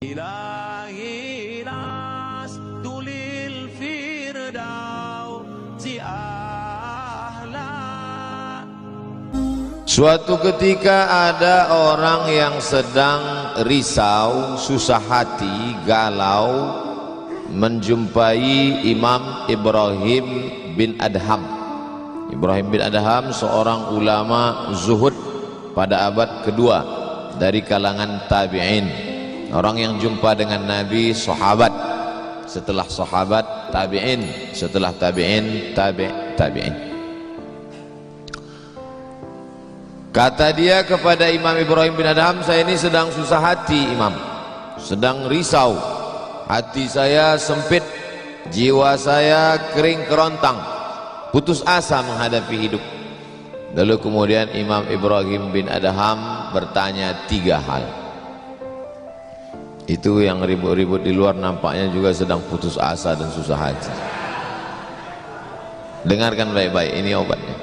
إلهي لست للفردوس أهلا. Suatu ketika ada orang yang sedang risau, susah hati, galau, menjumpai Imam Ibrahim bin Adham. Ibrahim bin Adham seorang ulama zuhud pada abad kedua dari kalangan tabi'in. Orang yang jumpa dengan Nabi, sahabat, setelah sahabat tabi'in, setelah tabi'in tabi'in. Kata dia kepada Imam Ibrahim bin Adham, saya ini sedang susah hati Imam, sedang risau, hati saya sempit, jiwa saya kering kerontang, putus asa menghadapi hidup. Lalu kemudian Imam Ibrahim bin Adham bertanya tiga hal. Itu yang ribut-ribut di luar nampaknya juga sedang putus asa dan susah hati. Dengarkan baik-baik, ini obatnya.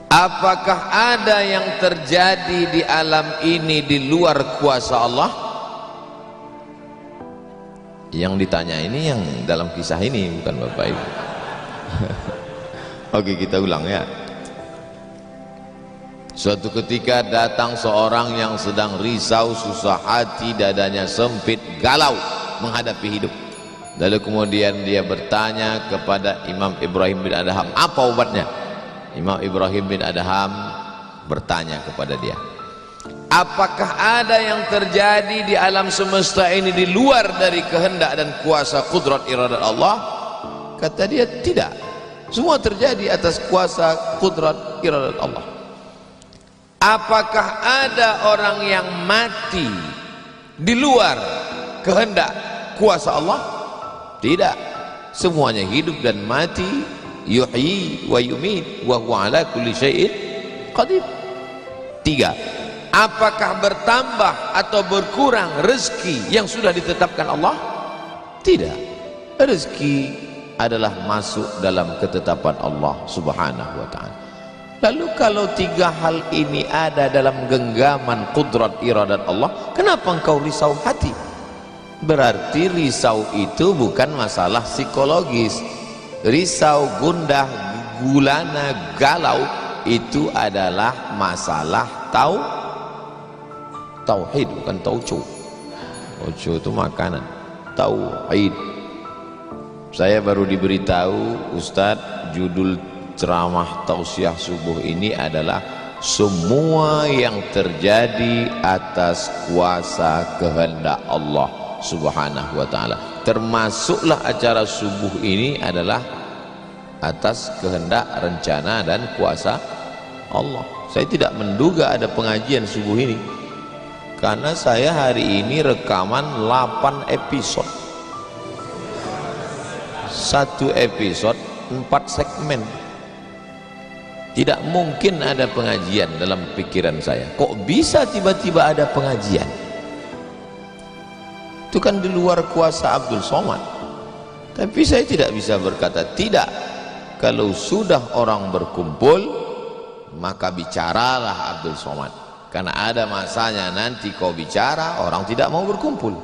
Apakah ada yang terjadi di alam ini di luar kuasa Allah? Yang ditanya ini yang dalam kisah ini, bukan Bapak Ibu. Oke, kita ulang ya. Suatu ketika datang seorang yang sedang risau, susah hati, dadanya sempit, galau menghadapi hidup. Lalu kemudian dia bertanya kepada Imam Ibrahim bin Adham, apa obatnya? Imam Ibrahim bin Adham bertanya kepada dia, apakah ada yang terjadi di alam semesta ini di luar dari kehendak dan kuasa kudrat iradat Allah? Kata dia, tidak, semua terjadi atas kuasa kudrat iradat Allah. Apakah ada orang yang mati di luar kehendak kuasa Allah? Tidak, semuanya hidup dan mati, yuhyi wa yumit wa huwa ala kulli syai'in qadir. Tiga, apakah bertambah atau berkurang rezeki yang sudah ditetapkan Allah? Tidak, rezeki adalah masuk dalam ketetapan Allah subhanahu wa ta'ala. Lalu kalau tiga hal ini ada dalam genggaman kudrat iradat Allah, kenapa engkau risau hati? Berarti risau itu bukan masalah psikologis. Risau, gundah, gulana, galau itu adalah masalah tauhid, bukan tauco. Tauco itu makanan. Tauhid. Saya baru diberitahu, Ustadz, judul ceramah tausiah subuh ini adalah semua yang terjadi atas kuasa kehendak Allah subhanahu wa ta'ala. Termasuklah acara subuh ini adalah atas kehendak, rencana dan kuasa Allah. Saya tidak menduga ada pengajian subuh ini, karena saya hari ini rekaman 8 episode, satu episode 4 segmen. Tidak mungkin ada pengajian dalam pikiran saya. Kok bisa tiba-tiba ada pengajian? Itu kan di luar kuasa Abdul Somad. Tapi saya tidak bisa berkata tidak. Kalau sudah orang berkumpul, maka bicaralah Abdul Somad. Karena ada masanya nanti kau bicara, orang tidak mau berkumpul.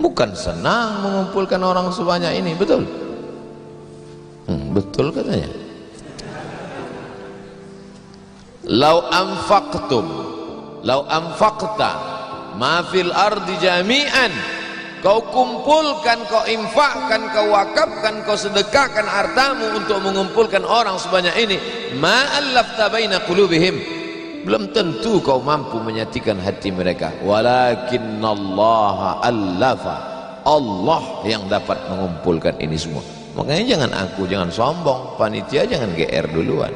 Bukan senang mengumpulkan orang sebanyak ini, betul? Betul katanya. Lau anfaqta ma fil ardi jami'an, kau kumpulkan, kau infakkan, kau wakafkan, kau sedekahkan hartamu untuk mengumpulkan orang sebanyak ini, ma allafta baina qulubihim, belum tentu kau mampu menyatukan hati mereka. Walakinallaha allafa, Allah yang dapat mengumpulkan ini semua. Makanya jangan aku, jangan sombong, panitia jangan GR duluan.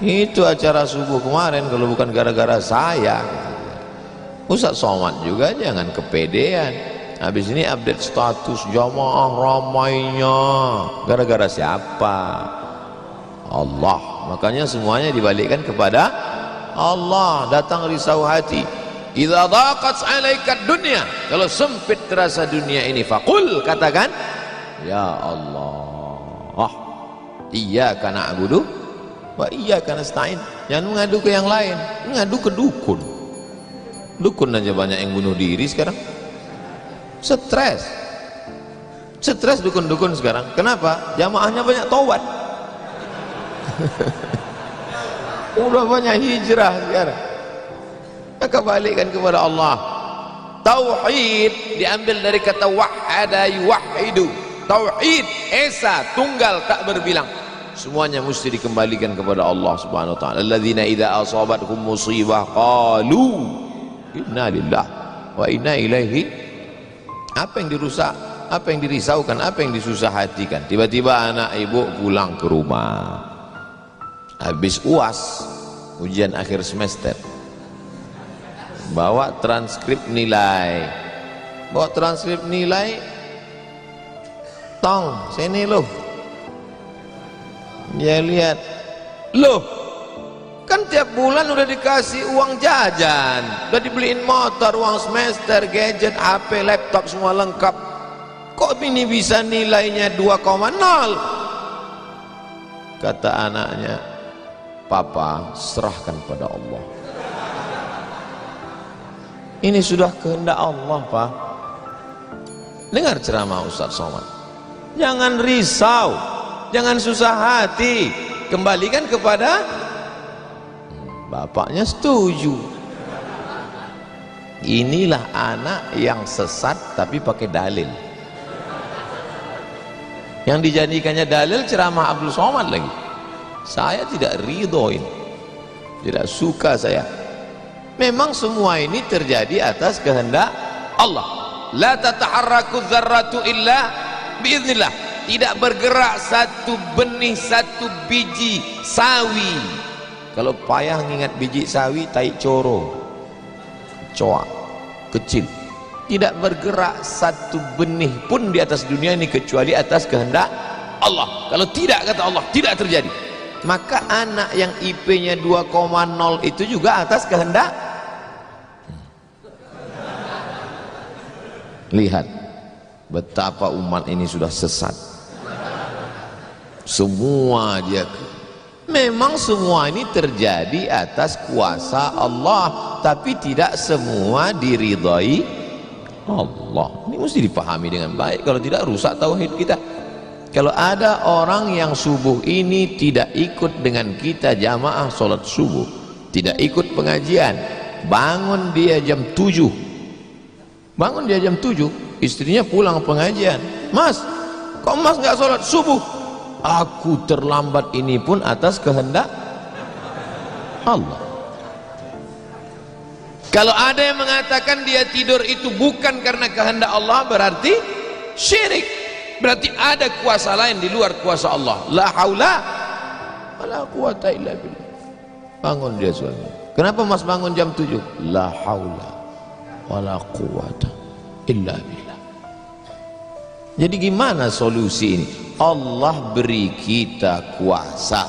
Itu acara subuh kemarin kalau bukan gara-gara saya. Ustaz Somad juga jangan kepedean. Habis ini update status jamaah ramainya, gara-gara siapa? Allah. Makanya semuanya dibalikkan kepada Allah. Datang risau hati, idza daqat 'alaika dunya, kalau sempit terasa dunia ini, faqul, katakan, ya Allah, iyyaka na'budu wa iyyaka nasta'in. Jangan mengadu ke yang lain, mengadu ke dukun. Dukun aja banyak yang bunuh diri sekarang. Stres dukun-dukun sekarang. Kenapa? Jamaahnya banyak taubat. Udah banyak hijrah sekarang. Maka balikkan kepada Allah. Tauhid diambil dari kata wahada yuwahidu. Tauhid esa, tunggal, tak berbilang. Semuanya mesti dikembalikan kepada Allah Subhanahu wa taala. Alladzina idza asabatkum musibah qalu inna lillahi wa inna ilaihi. Apa yang dirusak, apa yang dirisaukan, apa yang disusah hatikan. Tiba-tiba anak ibu pulang ke rumah habis UAS, ujian akhir semester, bawa transkrip nilai, tong sini loh. Dia lihat, loh kan tiap bulan udah dikasih uang jajan, udah dibeliin motor, uang semester, gadget, HP, laptop semua lengkap, kok ini bisa nilainya 2,0? Kata anaknya, papa serahkan pada Allah. Ini sudah kehendak Allah, Pak. Dengar ceramah Ustaz Somad. Jangan risau, jangan susah hati, kembalikan kepada bapaknya. Setuju. Inilah anak yang sesat tapi pakai dalil. Yang dijadikannya dalil ceramah Abdul Somad lagi. Saya tidak ridhoin, tidak suka saya. Memang semua ini terjadi atas kehendak Allah. La tataharraku dzarratu illa biiznillah. Tidak bergerak satu benih, satu biji sawi. Kalau payah ngingat biji sawi, tai coro, coak kecil. Tidak bergerak satu benih pun di atas dunia ini kecuali atas kehendak Allah. Kalau tidak, kata Allah, tidak terjadi. Maka anak yang IP-nya 2,0 itu juga atas kehendak. Lihat betapa umat ini sudah sesat. Semua dia, memang semua ini terjadi atas kuasa Allah, tapi tidak semua diridhai Allah. Ini mesti dipahami dengan baik, kalau tidak rusak tauhid kita. Kalau ada orang yang subuh ini tidak ikut dengan kita jamaah sholat subuh, tidak ikut pengajian, bangun dia jam 7, bangun dia jam 7, istrinya pulang pengajian, mas kok mas nggak sholat subuh? Aku terlambat, ini pun atas kehendak Allah. Kalau ada yang mengatakan dia tidur itu bukan karena kehendak Allah, berarti syirik. Berarti ada kuasa lain di luar kuasa Allah. La haula wala quwata illa billah. Bangun dia suami. Kenapa mas bangun jam 7? La haula wala quwata illa billah. Jadi gimana solusi ini? Allah beri kita kuasa.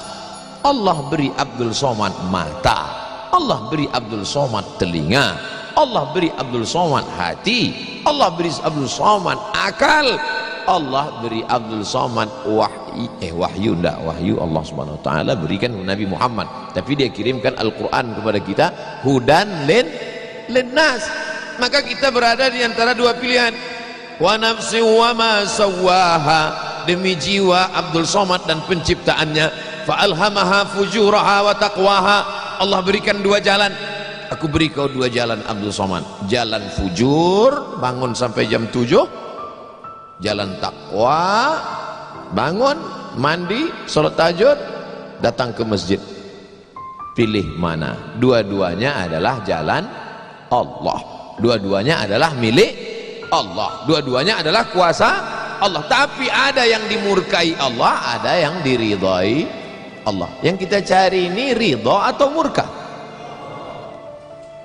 Allah beri Abdul Somad mata. Allah beri Abdul Somad telinga. Allah beri Abdul Somad hati. Allah beri Abdul Somad akal. Allah beri Abdul Somad wahyu Allah Subhanahu wa taala berikan Nabi Muhammad, tapi dia kirimkan Al-Qur'an kepada kita, hudan linnas. Maka kita berada di antara dua pilihan. Wa nafsi wa ma sawwaha, demi jiwa Abdul Somad dan penciptaannya, fa alhamaha fujuraha wa taqwaha. Allah berikan dua jalan. Aku beri kau dua jalan Abdul Somad. Jalan fujur, bangun sampai jam 7. Jalan takwa, bangun, mandi, sholat tahajud, datang ke masjid. Pilih mana? Dua-duanya adalah jalan Allah. Dua-duanya adalah milik Allah. Dua-duanya adalah kuasa Allah. Tapi ada yang dimurkai Allah, ada yang diridhai Allah. Yang kita cari ini ridha atau murka?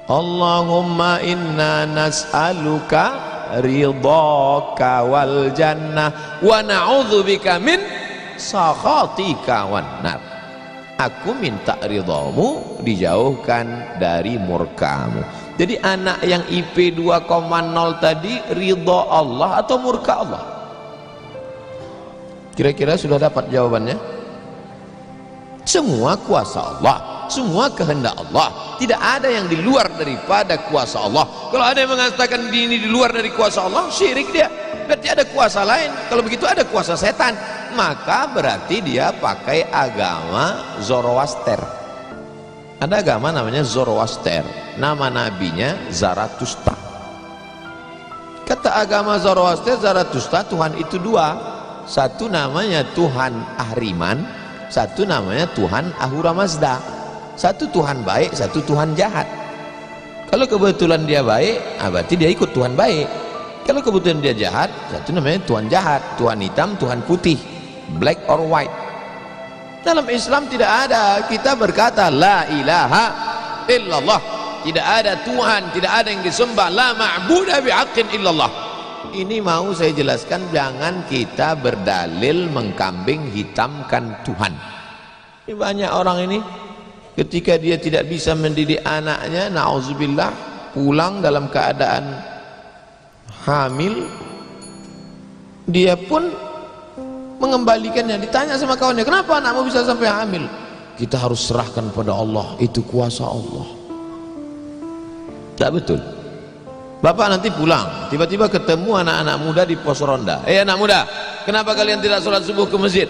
Allahumma inna nas'aluka ridhaka wal jannah wa na'udzubika min sakhatika wan nar. Aku minta ridhamu, dijauhkan dari murkamu. Jadi anak yang IP 2,0 tadi ridha Allah atau murka Allah? Kira-kira sudah dapat jawabannya? Semua kuasa Allah, semua kehendak Allah, tidak ada yang di luar daripada kuasa Allah. Kalau ada yang mengatakan ini di luar dari kuasa Allah, syirik dia, berarti ada kuasa lain. Kalau begitu ada kuasa setan, maka berarti dia pakai agama Zoroaster. Ada agama namanya Zoroaster, nama nabinya Zarathustra. Kata agama Zoroaster, Zarathustra, Tuhan itu dua, satu namanya Tuhan Ahriman, satu namanya Tuhan Ahura Mazda. Satu Tuhan baik, satu Tuhan jahat. Kalau kebetulan dia baik, berarti dia ikut Tuhan baik. Kalau kebetulan dia jahat, satu namanya Tuhan jahat, Tuhan hitam, Tuhan putih, black or white. Dalam Islam tidak ada kita berkata la ilaha illallah, tidak ada Tuhan, tidak ada yang disembah, la ma'budu bihaqqin illallah. Ini mau saya jelaskan, jangan kita berdalil mengkambing hitamkan Tuhan. Ini banyak orang ini ketika dia tidak bisa mendidik anaknya, na'udzubillah, pulang dalam keadaan hamil, dia pun mengembalikannya. Ditanya sama kawannya, kenapa anakmu bisa sampai hamil? Kita harus serahkan pada Allah, itu kuasa Allah. Tak betul. Bapak nanti pulang, tiba-tiba ketemu anak-anak muda di pos ronda. Anak muda, kenapa kalian tidak sholat subuh ke masjid?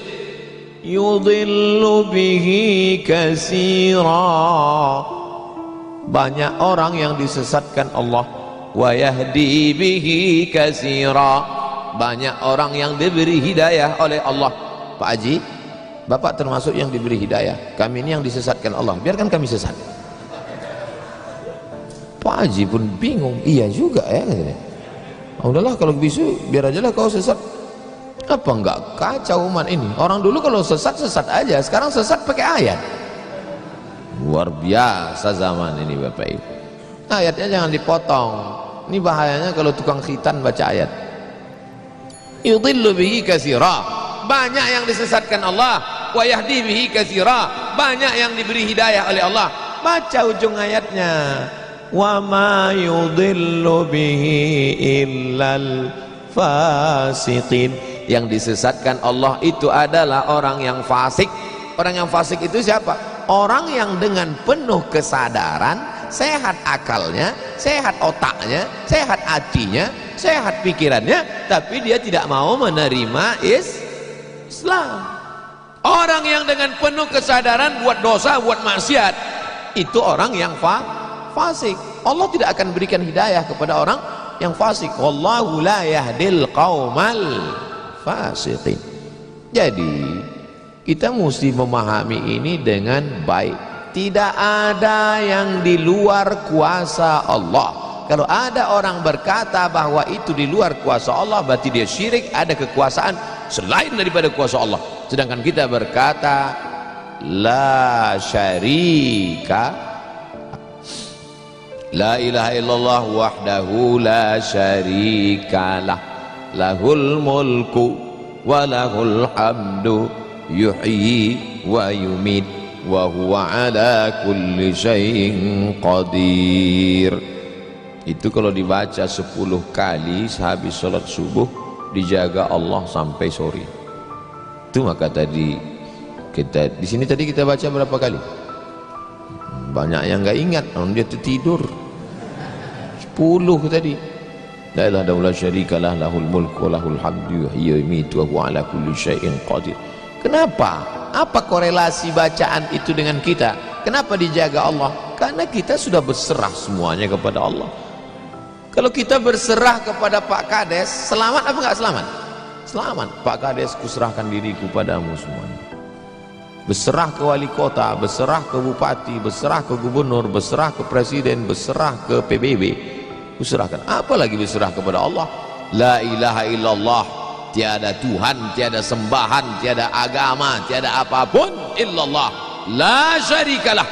Yudhillu bihi katsira. Banyak orang yang disesatkan Allah. Wa yahdi bihi katsira. Banyak orang yang diberi hidayah oleh Allah. Pak Haji, Bapak termasuk yang diberi hidayah. Kami ini yang disesatkan Allah, biarkan kami sesat. Pak Haji pun bingung, iya juga ya, udahlah kalau bisu biar aja lah kau sesat. Apa enggak kacau umat ini? Orang dulu kalau sesat aja, sekarang sesat pakai ayat. Luar biasa zaman ini Bapak Ibu. Ayatnya jangan dipotong. Ini bahayanya kalau tukang khitan baca ayat. Yudhillu bihi katsira. Banyak yang disesatkan Allah, wa yahdi bihi katsira. Banyak yang diberi hidayah oleh Allah. Baca ujung ayatnya. Wa ma yudhillu bihi illal fasiqin. Yang disesatkan Allah itu adalah orang yang fasik. Orang yang fasik itu siapa? Orang yang dengan penuh kesadaran, sehat akalnya, sehat otaknya, sehat hatinya, sehat pikirannya, tapi dia tidak mau menerima Islam. Orang yang dengan penuh kesadaran buat dosa, buat maksiat, itu orang yang fasik. Allah tidak akan berikan hidayah kepada orang yang fasik. Wallahu la yahdil qaumal fasiqin. Jadi kita mesti memahami ini dengan baik. Tidak ada yang di luar kuasa Allah. Kalau ada orang berkata bahwa itu di luar kuasa Allah, berarti dia syirik, ada kekuasaan selain daripada kuasa Allah. Sedangkan kita berkata la syarika, la ilaha illallah wahdahu la syarikalah, lahul mulku wa lahul hamdu yuhyi wa yumit wa huwa ala kulli syai'in qadir. Itu kalau dibaca 10 kali sehabis sholat subuh, dijaga Allah sampai sore. Itu maka tadi kita di sini tadi kita baca berapa kali? Banyak yang nggak ingat, dia tertidur. 10 tadi. La ilaha illallah syarikalah, lahul mulku wa lahul hamdu yuhyi wa yumiitu wa huwa ala kulli syai'in qadir. Kenapa? Apa korelasi bacaan itu dengan kita? Kenapa dijaga Allah? Karena kita sudah berserah semuanya kepada Allah. Kalau kita berserah kepada Pak Kades, selamat apa enggak selamat? Selamat. Pak Kades, kuserahkan diriku padamu semuanya. Berserah ke wali kota, berserah ke bupati, berserah ke gubernur, berserah ke presiden, berserah ke PBB, kuserahkan. Apalagi berserah kepada Allah. La ilaha illallah, tiada Tuhan, tiada sembahan, tiada agama, tiada apapun illallah, la syarikalah,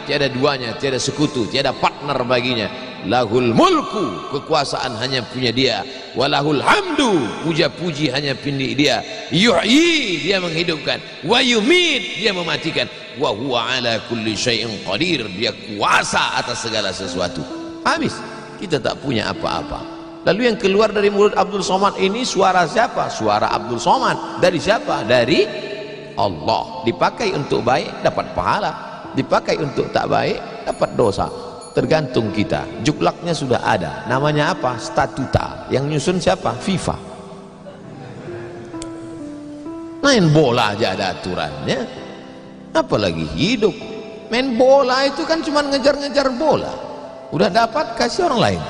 tiada duanya, tiada sekutu, tiada partner baginya. Lahul mulku, kekuasaan hanya punya dia, walahul hamdu, puja-puji hanya punya dia, yuhyi, dia menghidupkan, wa yumit, dia mematikan, wa huwa ala kulli syai'in qadir, dia kuasa atas segala sesuatu. Habis, kita tak punya apa-apa. Lalu yang keluar dari mulut Abdul Somad ini suara siapa? Suara Abdul Somad. Dari siapa? Dari Allah. Dipakai untuk baik dapat pahala, dipakai untuk tak baik dapat dosa. Tergantung kita. Juklaknya sudah ada, namanya apa? Statuta. Yang nyusun siapa? FIFA. Main bola aja ada aturannya, apalagi hidup. Main bola itu kan cuma ngejar-ngejar bola, udah dapat kasih orang lain.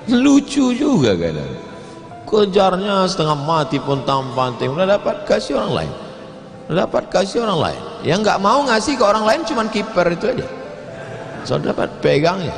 Lucu juga kadang, kejarnya setengah mati pun tampanting, udah dapat kasih orang lain, udah dapat kasih orang lain. Yang nggak mau ngasih ke orang lain cuma kiper itu aja, so dapat pegangnya.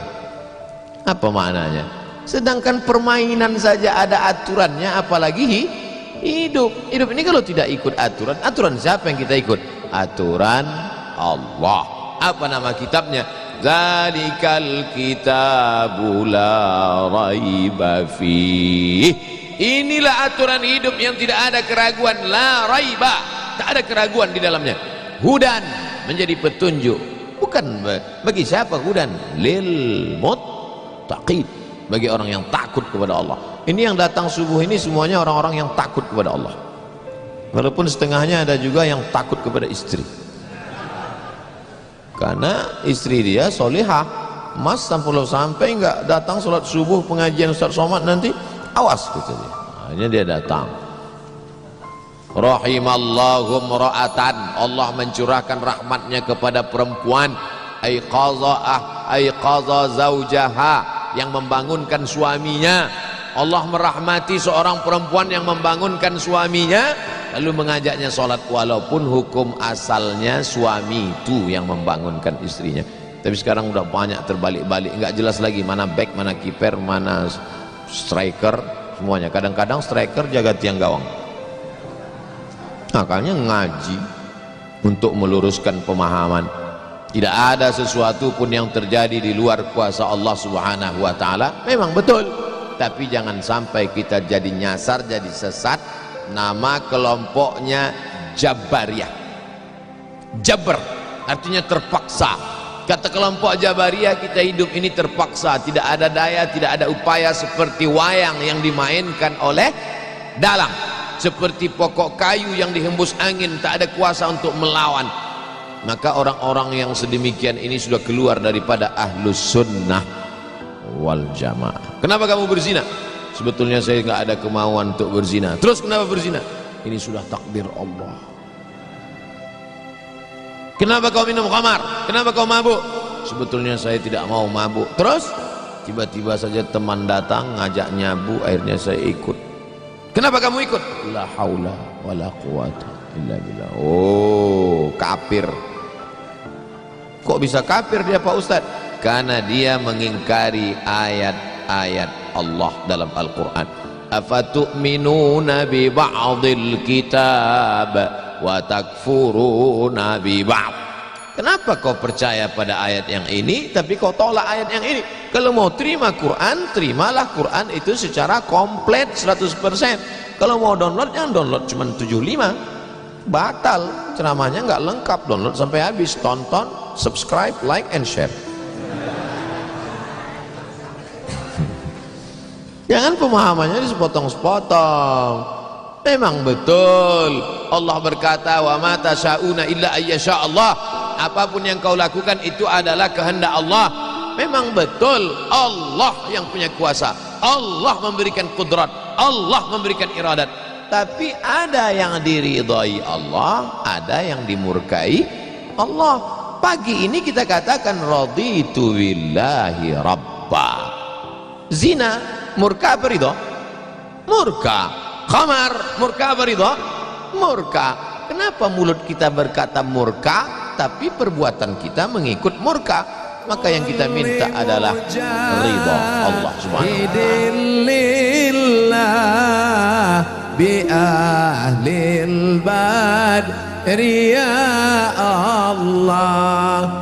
Apa maknanya? Sedangkan permainan saja ada aturannya, apalagi hidup. Hidup ini kalau tidak ikut aturan, aturan siapa yang kita ikut? Aturan Allah. Apa nama kitabnya? Zalikal kitabu la raiba fih. Inilah aturan hidup yang tidak ada keraguan, la raiba, tak ada keraguan di dalamnya. Hudan, menjadi petunjuk. Bukan bagi siapa hudan? Lil muttaqin, bagi orang yang takut kepada Allah. Ini yang datang subuh ini semuanya orang-orang yang takut kepada Allah. Walaupun setengahnya ada juga yang takut kepada istri, karena istri dia solihah. Mas sampai nggak datang sholat subuh pengajian Ustaz Somad nanti, awas kata dia. Akhirnya dia datang. Rahimallahu mra'atan, Allah mencurahkan rahmatnya kepada perempuan, aiqadha zaujaha, yang membangunkan suaminya. Allah merahmati seorang perempuan yang membangunkan suaminya lalu mengajaknya sholat, walaupun hukum asalnya suami itu yang membangunkan istrinya. Tapi sekarang udah banyak terbalik-balik, nggak jelas lagi mana back, mana kiper, mana striker, semuanya. Kadang-kadang striker jaga tiang gawang. Makanya ngaji untuk meluruskan pemahaman. Tidak ada sesuatu pun yang terjadi di luar kuasa Allah Subhanahu wa ta'ala. Memang betul, tapi jangan sampai kita jadi nyasar, jadi sesat. Nama kelompoknya Jabariyah. Jabr artinya terpaksa. Kata kelompok Jabariyah, kita hidup ini terpaksa, tidak ada daya, tidak ada upaya, seperti wayang yang dimainkan oleh dalang, seperti pokok kayu yang dihembus angin, tak ada kuasa untuk melawan. Maka orang-orang yang sedemikian ini sudah keluar daripada ahlus sunnah wal jamaah. Kenapa kamu berzina? Sebetulnya saya nggak ada kemauan untuk berzina. Terus kenapa berzina? Ini sudah takdir Allah. Kenapa kau minum khamar? Kenapa kau mabuk? Sebetulnya saya tidak mau mabuk. Terus tiba-tiba saja teman datang ngajak nyabu, akhirnya saya ikut. Kenapa kamu ikut? La haula wala quwata illa billah. Oh, kafir. Kok bisa kafir dia Pak Ustadz? Karena dia mengingkari ayat-ayat Allah dalam Al-Quran. Afatu'minuna bi ba'dil kitab wa takfuruna bi ba'd. Kenapa kau percaya pada ayat yang ini tapi kau tolak ayat yang ini? Kalau mau terima Quran, terimalah Quran itu secara komplit 100%. Kalau mau download, jangan download cuma 75. Batal, ceramahnya nggak lengkap. Download sampai habis, tonton, subscribe, like and share. Jangan pemahamannya sepotong-sepotong. Memang betul Allah berkata, wa ma tasyauna illa ayyasha Allah. Apapun yang kau lakukan itu adalah kehendak Allah. Memang betul Allah yang punya kuasa, Allah memberikan kudrat, Allah memberikan iradat. Tapi ada yang diridhai Allah, ada yang dimurkai Allah. Pagi ini kita katakan raditu billahi rabba. Zina murka apa ridha? Murka. Khamar murka apa ridha? Murka. Kenapa mulut kita berkata murka tapi perbuatan kita mengikut murka? Maka yang kita minta adalah ridha Allah Subhanahu wa ta'ala. Bi ahlil badri ya Allah.